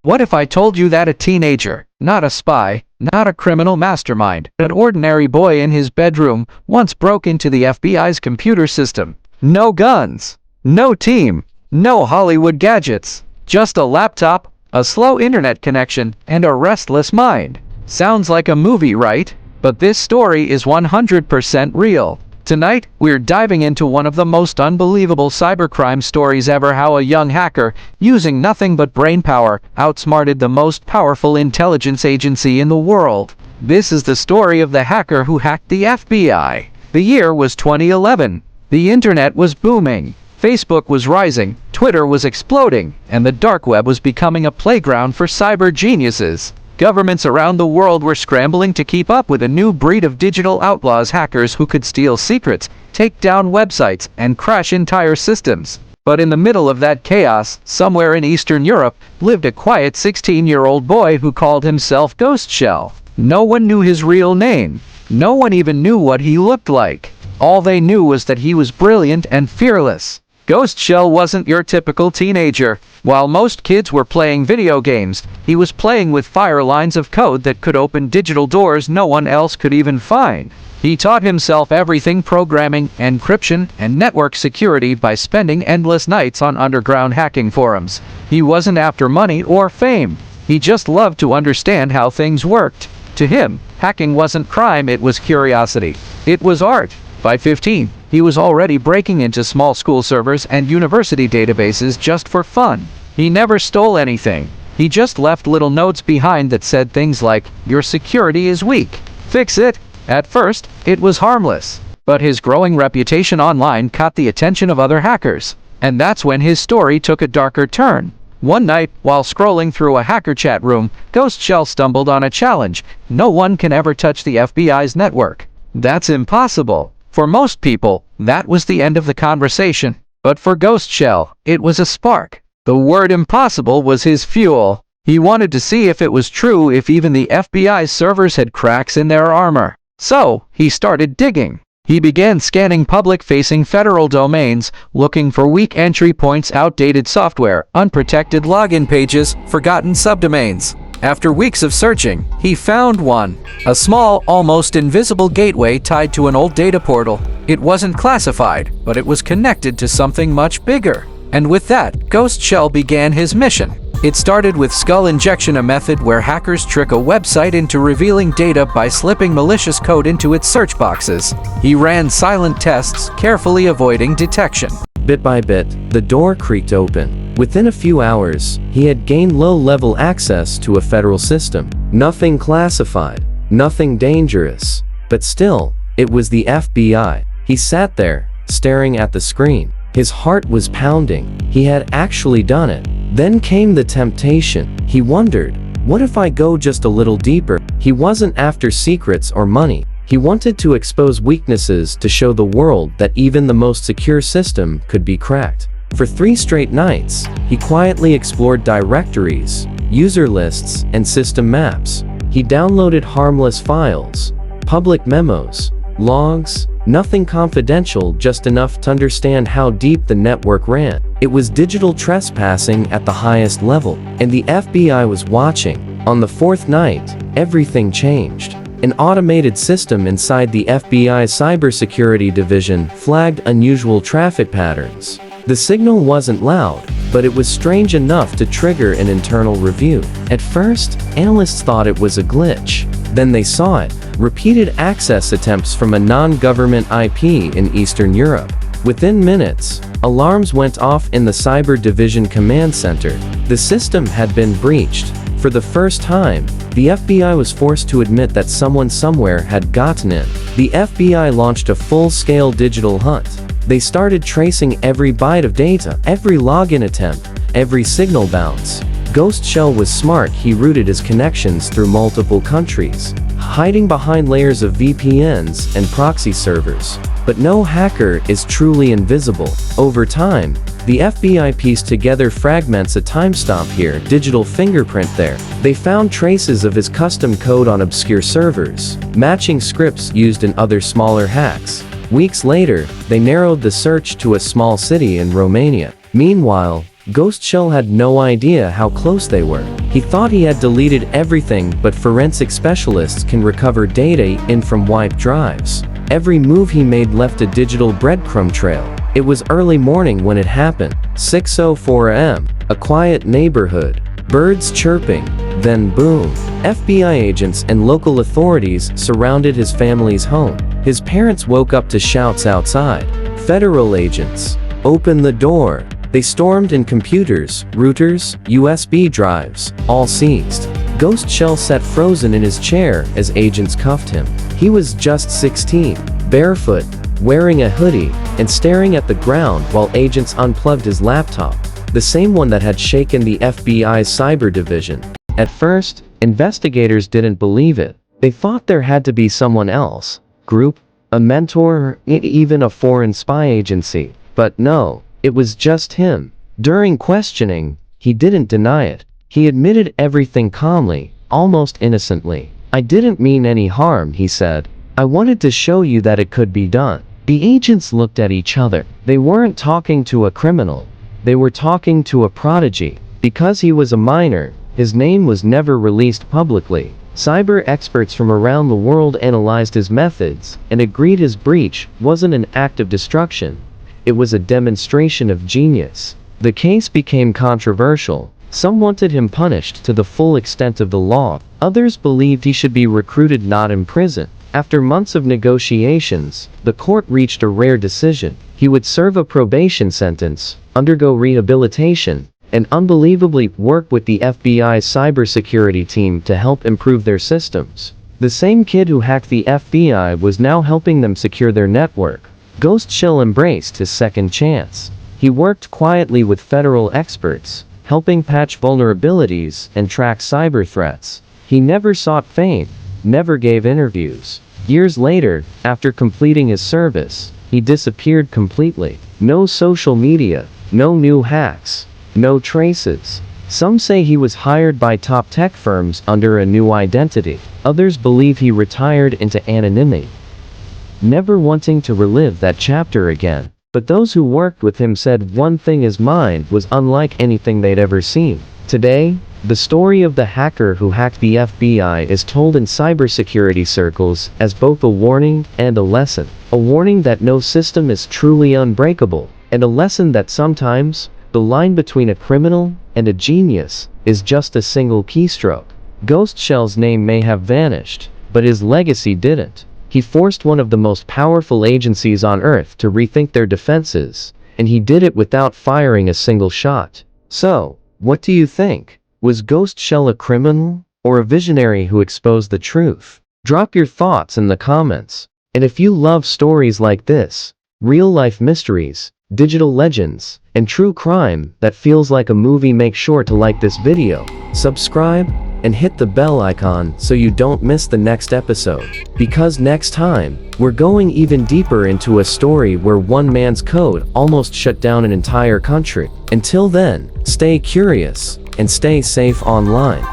What if I told you that a teenager, not a spy, not a criminal mastermind, an ordinary boy in his bedroom, once broke into the FBI's computer system? No guns, no team, no Hollywood gadgets, just a laptop, a slow internet connection, and a restless mind. Sounds like a movie, right? But this story is 100% real. Tonight, we're diving into one of the most unbelievable cybercrime stories ever, how a young hacker, using nothing but brainpower, outsmarted the most powerful intelligence agency in the world. This is the story of the hacker who hacked the FBI. The year was 2011. The internet was booming. Facebook was rising, Twitter was exploding, and the dark web was becoming a playground for cyber geniuses. Governments around the world were scrambling to keep up with a new breed of digital outlaws, hackers who could steal secrets, take down websites, and crash entire systems. But in the middle of that chaos, somewhere in Eastern Europe, lived a quiet 16-year-old boy who called himself GhostShell. No one knew his real name. No one even knew what he looked like. All they knew was that he was brilliant and fearless. GhostShell wasn't your typical teenager. While most kids were playing video games, he was playing with fire lines of code that could open digital doors no one else could even find. He taught himself everything: programming, encryption, and network security by spending endless nights on underground hacking forums. He wasn't after money or fame. He just loved to understand how things worked. To him, hacking wasn't crime, it was curiosity. It was art. By 15, he was already breaking into small school servers and university databases just for fun. He never stole anything. He just left little notes behind that said things like, "Your security is weak. Fix it." At first, it was harmless. But his growing reputation online caught the attention of other hackers. And that's when his story took a darker turn. One night, while scrolling through a hacker chat room, GhostShell stumbled on a challenge: no one can ever touch the FBI's network. That's impossible. For most people, that was the end of the conversation. But for GhostShell, it was a spark. The word impossible was his fuel. He wanted to see if it was true, if even the FBI's servers had cracks in their armor. So, he started digging. He began scanning public-facing federal domains, looking for weak entry points, outdated software, unprotected login pages, forgotten subdomains. After weeks of searching, he found one. A small, almost invisible gateway tied to an old data portal. It wasn't classified, but it was connected to something much bigger. And with that, GhostShell began his mission. It started with skull injection, a method where hackers trick a website into revealing data by slipping malicious code into its search boxes. He ran silent tests, carefully avoiding detection. Bit by bit, the door creaked open. Within a few hours, he had gained low-level access to a federal system. Nothing classified, nothing dangerous. But still, it was the FBI. He sat there, staring at the screen. His heart was pounding. He had actually done it. Then came the temptation. He wondered, what if I go just a little deeper? He wasn't after secrets or money. He wanted to expose weaknesses to show the world that even the most secure system could be cracked. For 3 straight nights, he quietly explored directories, user lists, and system maps. He downloaded harmless files, public memos, logs, nothing confidential, just enough to understand how deep the network ran. It was digital trespassing at the highest level, and the FBI was watching. On the 4th night, everything changed. An automated system inside the FBI's cybersecurity division flagged unusual traffic patterns. The signal wasn't loud, but it was strange enough to trigger an internal review. At first, analysts thought it was a glitch. Then they saw it: repeated access attempts from a non-government IP in Eastern Europe. Within minutes, alarms went off in the Cyber Division Command Center. The system had been breached. For the first time, the FBI was forced to admit that someone somewhere had gotten in. The FBI launched a full-scale digital hunt. They started tracing every byte of data, every login attempt, every signal bounce. GhostShell was smart. He routed his connections through multiple countries, hiding behind layers of VPNs and proxy servers. But no hacker is truly invisible. Over time, the FBI pieced together fragments: a timestamp here, digital fingerprint there. They found traces of his custom code on obscure servers, matching scripts used in other smaller hacks. Weeks later, they narrowed the search to a small city in Romania. Meanwhile, GhostShell had no idea how close they were. He thought he had deleted everything, but forensic specialists can recover data in from wiped drives. Every move he made left a digital breadcrumb trail. It was early morning when it happened. 6:04 a.m. A quiet neighborhood. Birds chirping. Then boom. FBI agents and local authorities surrounded his family's home. His parents woke up to shouts outside. Federal agents. Open the door. They stormed in computers, routers, USB drives, all seized. GhostShell sat frozen in his chair as agents cuffed him. He was just 16, barefoot, wearing a hoodie, and staring at the ground while agents unplugged his laptop, the same one that had shaken the FBI's cyber division. At first, investigators didn't believe it. They thought there had to be someone else, group, a mentor, or even a foreign spy agency. But no, it was just him. During questioning, he didn't deny it. He admitted everything calmly, almost innocently. I didn't mean any harm, he said. I wanted to show you that it could be done. The agents looked at each other. They weren't talking to a criminal. They were talking to a prodigy. Because he was a minor, his name was never released publicly. Cyber experts from around the world analyzed his methods and agreed his breach wasn't an act of destruction. It was a demonstration of genius. The case became controversial. Some wanted him punished to the full extent of the law. Others believed he should be recruited, not imprisoned. After months of negotiations, the court reached a rare decision. He would serve a probation sentence, undergo rehabilitation, and unbelievably work with the FBI's cybersecurity team to help improve their systems. The same kid who hacked the FBI was now helping them secure their network. GhostShell embraced his second chance. He worked quietly with federal experts, helping patch vulnerabilities and track cyber threats. He never sought fame, never gave interviews. Years later, after completing his service, he disappeared completely. No social media, no new hacks, no traces. Some say he was hired by top tech firms under a new identity. Others believe he retired into anonymity, never wanting to relive that chapter again. But those who worked with him said one thing: his mind was unlike anything they'd ever seen. Today, the story of the hacker who hacked the FBI is told in cybersecurity circles as both a warning and a lesson. A warning that no system is truly unbreakable, and a lesson that sometimes, the line between a criminal and a genius is just a single keystroke. GhostShell's name may have vanished, but his legacy didn't. He forced one of the most powerful agencies on Earth to rethink their defenses, and he did it without firing a single shot. So, what do you think? Was GhostShell a criminal, or a visionary who exposed the truth? Drop your thoughts in the comments. And if you love stories like this, real-life mysteries, digital legends, and true crime that feels like a movie, make sure to like this video, subscribe, and hit the bell icon so you don't miss the next episode. Because next time, we're going even deeper into a story where one man's code almost shut down an entire country. Until then, stay curious, and stay safe online.